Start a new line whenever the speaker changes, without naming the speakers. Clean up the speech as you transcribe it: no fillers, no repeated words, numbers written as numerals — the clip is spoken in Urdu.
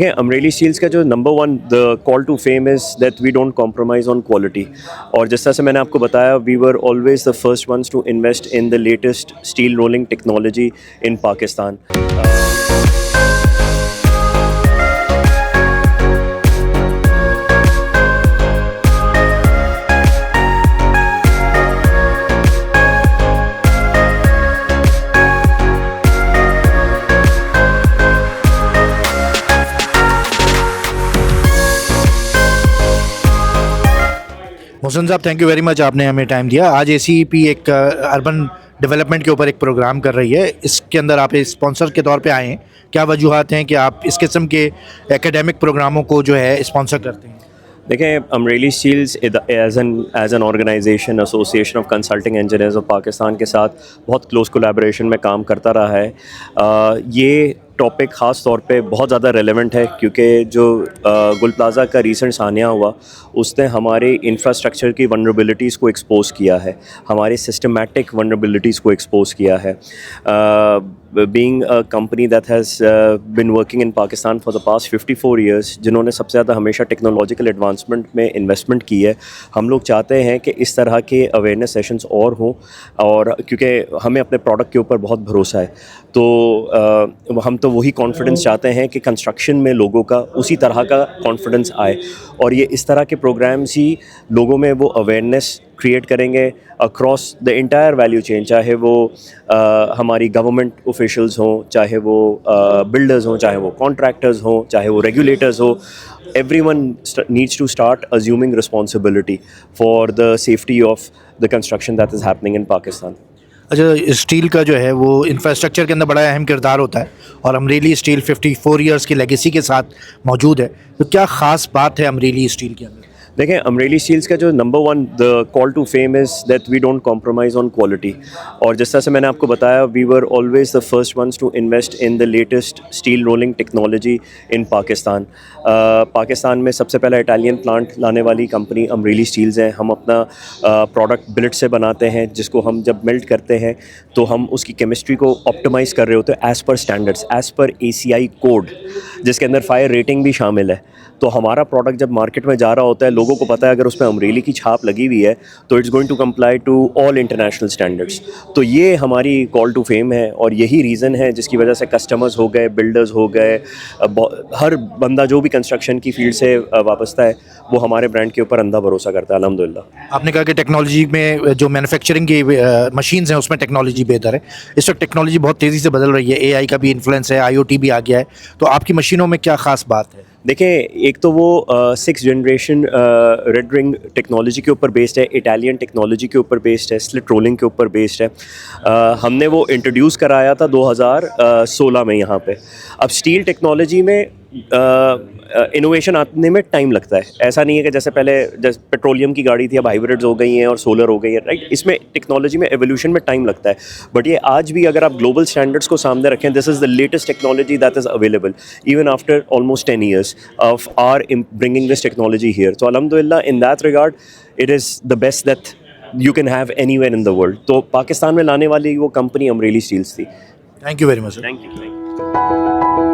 امریلی اسٹیلس کا جو number one the call to fame is that we don't compromise on quality. اور جس طرح سے میں نے آپ کو بتایا, we are always the first ones to invest in the latest steel rolling technology in Pakistan.
Mohsin صاحب تھینک یو ویری مچ, آپ نے ہمیں ٹائم دیا. آج ACEP ایک اربن ڈیولپمنٹ کے اوپر ایک پروگرام کر رہی ہے, اس کے اندر آپ اسپانسر کے طور پہ آئے ہیں. کیا وجوہات ہیں کہ آپ اس قسم کے ایکیڈیمک پروگراموں کو جو ہے اسپانسر کرتے ہیں؟
دیکھیں, Amreli steels as an organisation association of consulting engineers of Pakistan کے ساتھ بہت کلوز کولیبریشن میں کام کرتا رہا ہے. یہ ٹاپک خاص طور پہ بہت زیادہ ریلیونٹ ہے کیونکہ جو گل پلازا کا ریسنٹ سانحہ ہوا اس نے ہمارے انفراسٹرکچر کی ونربلٹیز کو ایکسپوز کیا ہے, ہمارے سسٹمیٹک ونربلٹیز کو ایکسپوز کیا ہے. being a company that has been working in Pakistan for the past 54 years, جنہوں نے سب سے زیادہ ہمیشہ ٹیکنالوجیکل ایڈوانسمنٹ میں انویسٹمنٹ کی ہے, ہم لوگ چاہتے ہیں کہ اس طرح کے اویئرنیس سیشنز اور ہوں, اور کیونکہ ہمیں اپنے پروڈکٹ کے اوپر بہت بھروسہ ہے, تو ہم تو وہی کانفیڈنس چاہتے ہیں کہ کنسٹرکشن میں لوگوں کا اسی طرح کا کانفیڈنس آئے, اور یہ اس طرح کے پروگرامز ہی لوگوں میں وہ اویئرنیس کریٹ کریں گے across the entire value chain, چاہے وہ ہماری گورنمنٹ اوفیشلز ہوں, چاہے وہ بلڈرز ہوں, چاہے وہ کانٹریکٹرز ہوں, چاہے وہ ریگولیٹرز ہوں. Everyone needs to start assuming responsibility for the safety of the construction that is happening in Pakistan.
اچھا, اسٹیل کا جو ہے وہ انفراسٹرکچر کے اندر بڑا اہم کردار ہوتا ہے, اور امریلی اسٹیل 54 ایئرس کی لیگیسی کے ساتھ موجود ہے, تو کیا خاص بات ہے امریلی اسٹیل کے اندر؟
دیکھیں, امریلی اسٹیلس کا جو number one the call to fame is that we don't compromise on quality. اور جس طرح سے میں نے آپ کو بتایا, we are always the first ones to invest in the latest steel rolling technology in Pakistan. Pakistan میں سب سے پہلا اٹالین پلانٹ لانے والی کمپنی امریلی اسٹیلز ہیں. ہم اپنا پروڈکٹ بلٹ سے بناتے ہیں, جس کو ہم جب میلٹ کرتے ہیں تو ہم اس کی کیمسٹری کو آپٹیمائز کر رہے ہوتے ہیں as per standards, as per ACI code, جس کے اندر فائر ریٹنگ بھی شامل ہے. تو ہمارا پروڈکٹ جب مارکیٹ میں جا رہا ہوتا ہے, لوگوں کو پتہ ہے اگر اس پہ امریلی کی چھاپ لگی ہوئی ہے تو it's going to comply to all international standards. تو یہ ہماری کال ٹو فیم ہے, اور یہی ریزن ہے جس کی وجہ سے کسٹمرز ہو گئے, بلڈرز ہو گئے, ہر بندہ جو بھی کنسٹرکشن کی فیلڈ سے وابستہ ہے وہ ہمارے برانڈ کے اوپر اندھا بھروسہ کرتا ہے, الحمدللہ.
آپ نے کہا کہ ٹیکنالوجی میں جو مینوفیکچرنگ کی مشینز ہیں اس میں ٹیکنالوجی بہتر ہے. اس وقت ٹیکنالوجی بہت تیزی سے بدل رہی ہے, AI کا بھی انفلوئنس ہے, IoT بھی آ گیا ہے, تو آپ کی مشینوں میں کیا خاص بات ہے؟
دیکھیں, ایک تو وہ 6th جنریشن ریڈ رنگ ٹیکنالوجی کے اوپر بیسڈ ہے, اٹالین ٹیکنالوجی کے اوپر بیسڈ ہے, سلٹ رولنگ کے اوپر بیسڈ ہے. ہم نے وہ انٹروڈیوس کرایا تھا 2016 میں یہاں پہ. اب اسٹیل ٹیکنالوجی میں انوویشن آنے میں ٹائم لگتا ہے. ایسا نہیں ہے کہ جیسے پہلے جیسے پیٹرولیم کی گاڑی تھی, اب ہائیبریڈز ہو گئی ہیں اور سولر ہو گئی ہیں, رائٹ. اس میں ٹیکنالوجی میں ایولیوشن میں ٹائم لگتا ہے, بٹ یہ آج بھی اگر آپ گلوبل اسٹینڈرڈس کو سامنے رکھیں, this is the latest technology that is available even after almost 10 years of our bringing this technology here. So alhamdulillah, in that regard it is the best that you can have anywhere in the world. تو پاکستان میں لانے والی وہ کمپنی امریلی اسٹیلس تھی.
Thank you very much.
Thank you.